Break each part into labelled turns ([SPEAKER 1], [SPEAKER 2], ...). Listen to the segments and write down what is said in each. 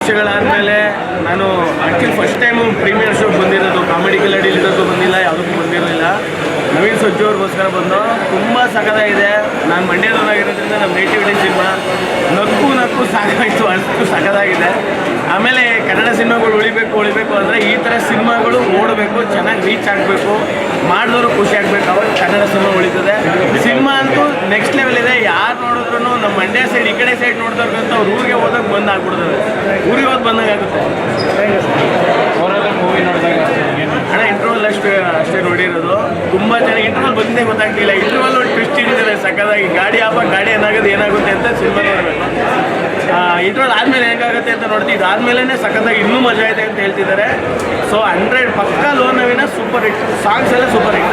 [SPEAKER 1] ವರ್ಷಗಳಾದಮೇಲೆ ನಾನು actually first time premier ಶೋಗೆ ಬಂದಿರೋದು. Comedy ಕಿಲಾಡಿಲಿರೋದು ಬಂದಿಲ್ಲ, ಯಾವುದಕ್ಕೂ ಬಂದಿರಲಿಲ್ಲ. ನವೀನ್ ಸಜ್ಜು ಅವ್ರಿಗೋಸ್ಕರ ಬಂದು ತುಂಬ ಸಖತ್ತಾಗಿದೆ. ನಾನು ಮಂಡ್ಯದವರಾಗಿರೋದ್ರಿಂದ ನಮ್ಮ ನೇಟಿವಿಟಿ ಸಿನಿಮಾ ನಕ್ಕು ಸಾಕಾಯಿತು, ಅಷ್ಟು ಸಖತ್ತಾಗಿದೆ. ಆಮೇಲೆ ಕನ್ನಡ ಸಿನಿಮಾಗಳು ಉಳಿಬೇಕು ಅಂದರೆ ಈ ಥರ ಸಿನಿಮಾಗಳು ಓಡಬೇಕು, ಚೆನ್ನಾಗಿ ರೀಚ್ ಆಗಬೇಕು, ಮಾಡಿದವರು ಖುಷಿ ಆಗಬೇಕು, ಅವಾಗ ಕನ್ನಡ ಸಿನಿಮಾ ಉಳಿತದೆ. ಸಿನಿಮಾ ಅಂತೂ ನೆಕ್ಸ್ಟ್ ಲೆವೆಲ್ ಇದೆ. ಯಾರು ನೋಡಿದ್ರು ನಮ್ಮ ಮಂಡ್ಯ ಸೈಡ್ ಈ ಕಡೆ ಸೈಡ್ ನೋಡಿದವ್ರಿಗಂತ ಅವ್ರು ಊರಿಗೆ ಹೋದಾಗ ಬಂದು ಆಗ್ಬಿಡ್ತದೆ, ಊರಿಗೆ ಹೋಗಿ ಬಂದಾಗುತ್ತೆ.
[SPEAKER 2] ಮೂವಿ ನೋಡಿದಾಗ
[SPEAKER 1] ಅಣ್ಣ ಇಂಟರ್ವಲ್ ಅಷ್ಟೇ ನೋಡಿರೋದು. ತುಂಬ ಚೆನ್ನಾಗಿ ಇಂಟರ್ವಲ್ ಬಂದೇ ಗೊತ್ತಾಗ್ತಿಲ್ಲ. ಇಂಟರ್ವಲ್ ಒಂದು ಟ್ವಿಸ್ಟ್ ಇಟ್ಟಿದ್ದಾರೆ ಸಕ್ಕದಾಗಿ. ಗಾಡಿ ಗಾಡಿ ಏನಾಗುತ್ತೆ ಅಂತ ಸಿನಿಮಾ ನೋಡಬೇಕು. ಇಂಟರ್ವಲ್ ಆದಮೇಲೆ ಹೆಂಗಾಗುತ್ತೆ ಅಂತ ನೋಡ್ತೀವಿ. ಇದಾದ್ಮೇಲೆ ಸಕ್ಕತ್ತಾಗಿ ಇನ್ನೂ ಮಜಾ ಇದೆ ಅಂತ ಹೇಳ್ತಿದ್ದಾರೆ. ಸೊ 100 ಪಕ್ಕ ಲೋನವಿನ ಸೂಪರ್ ಹಿಟ್. ಸಾಂಗ್ಸ್ ಎಲ್ಲ ಸೂಪರ್ ಹಿಟ್.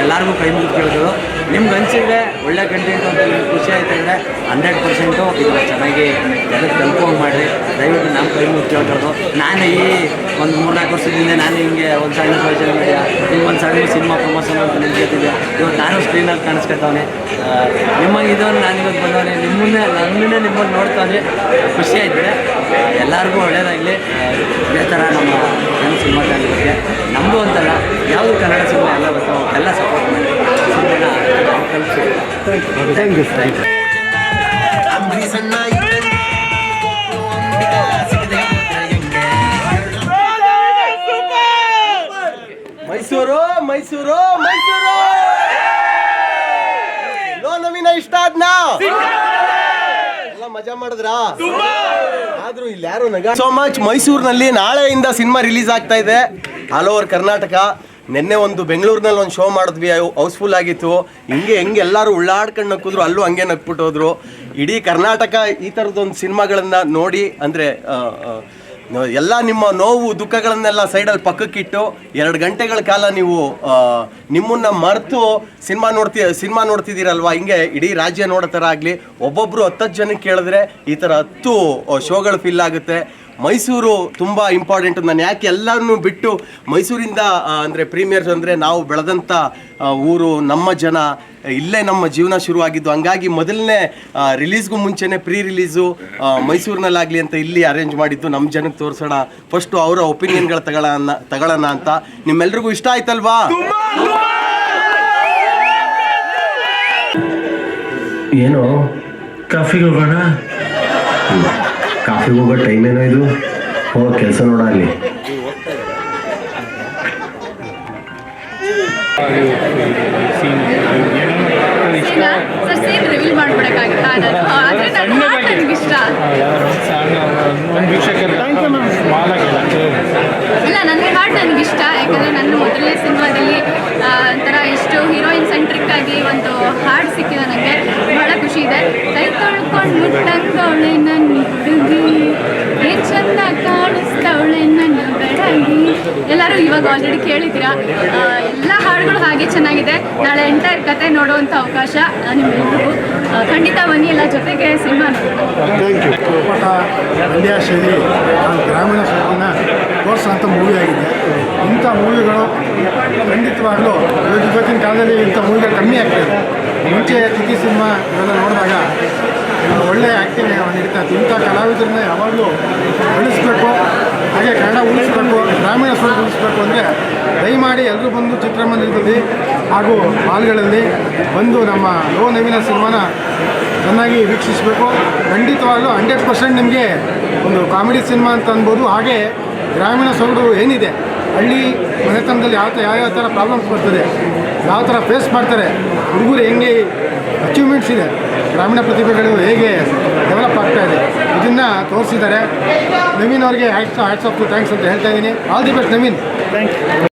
[SPEAKER 3] ಎಲ್ಲರಿಗೂ ಕೈ ಮುಗಿದು ಕೇಳಿದ್ರು. ನಿಮ್ಗೆ ಅನಿಸಿದ್ರೆ ಒಳ್ಳೆ ಕಂಟೆಂಟ್ ಅಂತ ನಿಮ್ಗೆ ಖುಷಿ ಆಯ್ತು ಅಂದರೆ 100% ಇದನ್ನು ಚೆನ್ನಾಗಿ ಜನಕ್ಕೆ ತಲುಪೋಂಗೆ ಮಾಡಿರಿ. ದಯವಿಟ್ಟು ನಮ್ಮ ಕೈ ಮುಗಿದು ಕೇಳ್ಕೊಳ್ಳೋದು. ನಾನು ಈ ಒಂದು 3-4 ವರ್ಷದಿಂದ ನಾನು ಹಿಂಗೆ ಒಂದು ಸಣ್ಣ ಸೋಷಿಯಲ್ ಮೀಡಿಯಾ ಹಿಂಗೆ ಒಂದು ಸಣ್ಣ ಸಿನಿಮಾ ಪ್ರಮೋಷನ್ ಅಂತ ನಿಲ್ಕೊತಿದ್ದೆ. ಇವತ್ತು ನಾನು ಸ್ಕ್ರೀನಲ್ಲಿ ಕಾಣಿಸ್ಕೊಳ್ತಾವನೆ. ನಿಮಗೆ ಇದನ್ನು ನಾನು ಇವತ್ತು ಬಂದವನೇ, ನನ್ನನ್ನೇ ನಿಮ್ಮನ್ನು ನೋಡ್ತಾನೆ. ಖುಷಿ ಆಯ್ತದೆ. ಎಲ್ಲರಿಗೂ ಒಳ್ಳೆಯದಾಗಲಿ. ಇದೇ ಥರ ನಮ್ಮ ನನ್ನ ಸಿನಿಮಾ ಚಾನಲ್ಗೆ ನಮ್ಮದು ಅಂತಲ್ಲ, ಯಾವುದು ಕನ್ನಡ ಸಿನಿಮಾ ಎಲ್ಲ ಬರ್ತಾವೆ ಎಲ್ಲ ಸಪೋರ್ಟ್ ಮಾಡಿ ಸಿನಿಮಾನ ಕಲಿಸಿ. Thank you.
[SPEAKER 4] ಮೈಸೂರು ನವೀನ ಇಷ್ಟ ಆದ್ನಾ? ಎಲ್ಲ ಮಜಾ ಮಾಡಿದ್ರಾ? ಆದ್ರೂ ಇಲ್ಲಿ ಯಾರು ಸೋ ಮಚ್. ಮೈಸೂರಿನಲ್ಲಿ ನಾಳೆಯಿಂದ ಸಿನಿಮಾ ರಿಲೀಸ್ ಆಗ್ತಾ ಇದೆ ಆಲ್ ಓವರ್ ಕರ್ನಾಟಕ. ನಿನ್ನೆ ಒಂದು ಬೆಂಗಳೂರಿನಲ್ಲಿ ಒಂದು ಶೋ ಮಾಡಿದ್ವಿ, ಹೌಸ್ಫುಲ್ ಆಗಿತ್ತು. ಹೆಂಗೆ ಎಲ್ಲರೂ ಉಳ್ಳಾಡ್ಕೊಂಡು ನಕ್ಕಿದ್ರು, ಅಲ್ಲೂ ಹಂಗೆ ನಕ್ಬಿಟ್ಟು ಹೋದ್ರು. ಇಡೀ ಕರ್ನಾಟಕ ಈ ಥರದೊಂದು ಸಿನಿಮಾಗಳನ್ನು ನೋಡಿ, ಅಂದರೆ ಎಲ್ಲ ನಿಮ್ಮ ನೋವು ದುಃಖಗಳನ್ನೆಲ್ಲ ಸೈಡಲ್ಲಿ ಪಕ್ಕಕ್ಕಿಟ್ಟು 2 ಗಂಟೆಗಳ ಕಾಲ ನೀವು ನಿಮ್ಮನ್ನು ಮರೆತು ಸಿನಿಮಾ ನೋಡ್ತಿದ್ದೀರಲ್ವ. ಹಿಂಗೆ ಇಡೀ ರಾಜ್ಯ ನೋಡೋ ಥರ ಆಗಲಿ. ಒಬ್ಬೊಬ್ಬರು 10 ಜನಕ್ಕೆ ಕೇಳಿದ್ರೆ ಈ ಥರ 10 ಶೋಗಳು ಫಿಲ್ ಆಗುತ್ತೆ. ಮೈಸೂರು ತುಂಬ ಇಂಪಾರ್ಟೆಂಟು. ನಾನು ಯಾಕೆ ಎಲ್ಲನೂ ಬಿಟ್ಟು ಮೈಸೂರಿಂದ ಅಂದರೆ ಪ್ರೀಮಿಯರ್ಸ್ ಅಂದರೆ ನಾವು ಬೆಳೆದಂಥ ಊರು, ನಮ್ಮ ಜನ, ಇಲ್ಲೇ ನಮ್ಮ ಜೀವನ ಶುರುವಾಗಿದ್ದು. ಹಂಗಾಗಿ ಮೊದಲನೇ ರಿಲೀಸ್ಗೂ ಮುಂಚೆನೇ ಪ್ರೀ ರಿಲೀಸು ಮೈಸೂರಿನಲ್ಲಾಗಲಿ ಅಂತ ಇಲ್ಲಿ ಅರೇಂಜ್ ಮಾಡಿದ್ದು. ನಮ್ಮ ಜನಕ್ಕೆ ತೋರಿಸೋಣ, ಫಸ್ಟು ಅವರ ಒಪಿನಿಯನ್ಗಳು ತಗೊಳ್ಳೋಣ ಅಂತ. ನಿಮ್ಮೆಲ್ರಿಗೂ ಇಷ್ಟ ಆಯ್ತಲ್ವಾ?
[SPEAKER 5] ಏನು ಕಾಫಿಗೆ ಹೋಗೋಣ? ಕಾಫಿಗೆ ಹೋಗೋ ಟೈಮ್ ಏನೋ ಇದು. ಹೋಗೋ ಕೆಲಸ ನೋಡ ಅಲ್ಲಿ.
[SPEAKER 6] ಸೀನ್ ರಿವೀಲ್ ಮಾಡ್ಬಿಡಕ್ಕಾಗತ್ತಾ? ಇಲ್ಲ, ನನ್ನ ಹಾಡು ನನಗಿಷ್ಟ. ಯಾಕಂದರೆ ನನ್ನ ಮೊದಲನೇ ಸಿನಿಮಾದಲ್ಲಿ ಒಂಥರ ಇಷ್ಟು ಹೀರೋಯಿನ್ ಸೆಂಟ್ರಿಕ್ ಆಗಿ ಒಂದು ಹಾಡು ಸಿಕ್ಕಿದೆ. ನನಗೆ ಬಹಳ ಖುಷಿ ಇದೆ. ಕೈ ತೊಳ್ಕೊಂಡು ಮುಟ್ಟಂಗವಳೆ ನನ್ನ ಹುಡುಗಿ, ಏನ್ ಚಂದ ಕಾಣಿಸ್ತವಳೆ ನನ್ನ ಬೆಡಗಿ. ಎಲ್ಲರೂ ಇವಾಗ ಆಲ್ರೆಡಿ ಕೇಳಿದ್ದೀರಾ. ಎಲ್ಲ ಹಾಡುಗಳು ಹಾಗೆ ಚೆನ್ನಾಗಿದೆ. ನಾಳೆ ಎಂಟೈರ್ ಕತೆ ನೋಡುವಂಥ ಅವಕಾಶ ನಿಮ್ಮೆಲ್ಲರಿಗೂ. ಖಂಡಿತ ಬನ್ನಿ, ಎಲ್ಲ ಜೊತೆಗೆ ಸಿನಿಮಾ
[SPEAKER 7] ಥ್ಯಾಂಕ್ ಯು. ಮಂಡ್ಯ ಶೈಲಿ ಗ್ರಾಮೀಣ ಶೈಲಿನ ತೋರಿಸೋಂಥ ಮೂವಿ ಆಗಿದೆ. ಇಂಥ ಮೂವಿಗಳು ಖಂಡಿತವಾಗಲೂ ಇವತ್ತಿನ ಕಾಲದಲ್ಲಿ ಇಂಥ ಮೂವಿಗಳು ಕಮ್ಮಿ ಆಗ್ತಾಯಿದೆ. ಮುಂಚೆ ಚಿಕ್ಕಿ ಸಿನಿಮಾ ಇವೆಲ್ಲ ನೋಡಿದಾಗ ಒಳ್ಳೆಯ ಆ್ಯಕ್ಟಿಂಗ್ ನಡೀತಾ ಇತ್ತು. ಇಂಥ ಕಲಾವಿದರನ್ನ ಯಾವಾಗಲೂ ಬೆಳೆಸಬೇಕು, ಹಾಗೆ ಕನ್ನಡ ಉಳಿಸ್ಬೇಕು, ಗ್ರಾಮೀಣ ಸೊಗಡು ಉಳಿಸ್ಬೇಕು ಅಂದರೆ ದಯಮಾಡಿ ಎಲ್ಲರೂ ಬಂದು ಚಿತ್ರಮಂದಿರದಲ್ಲಿ ಹಾಗೂ ಹಾಲ್ಗಳಲ್ಲಿ ಬಂದು ನಮ್ಮ ಲೋ ನವೀನ ಸಿನಿಮಾನ ಚೆನ್ನಾಗಿ ವೀಕ್ಷಿಸಬೇಕು. ಖಂಡಿತವಾಗಲೂ 100% ನಿಮಗೆ ಒಂದು ಕಾಮಿಡಿ ಸಿನಿಮಾ ಅಂತ ಅನ್ಬೋದು. ಹಾಗೆ ಗ್ರಾಮೀಣ ಸೊಗಡು ಏನಿದೆ, ಹಳ್ಳಿ ಮನೆತನದಲ್ಲಿ ಯಾವ ಥರ ಪ್ರಾಬ್ಲಮ್ಸ್ ಬರ್ತದೆ, ಯಾವ ಥರ ಫೇಸ್ ಮಾಡ್ತಾರೆ ಹುಡುಗರು, ಹೆಂಗೆ ಅಚೀವ್ಮೆಂಟ್ಸ್ ಇದೆ, ಗ್ರಾಮೀಣ ಪ್ರತಿಭೆಗಳು ಹೇಗೆ ಡೆವಲಪ್ ಆಗ್ತಾ ಇದೆ, ಇದನ್ನು ತೋರಿಸಿದ್ದಾರೆ. ನವೀನ್ ಅವ್ರಿಗೆ ಹ್ಯಾಟ್ಸ್ ಆಫ್ ಟು ಥ್ಯಾಂಕ್ಸ್ ಅಂತ ಹೇಳ್ತಾ ಇದ್ದೀನಿ. All the best Naveen. Thank you.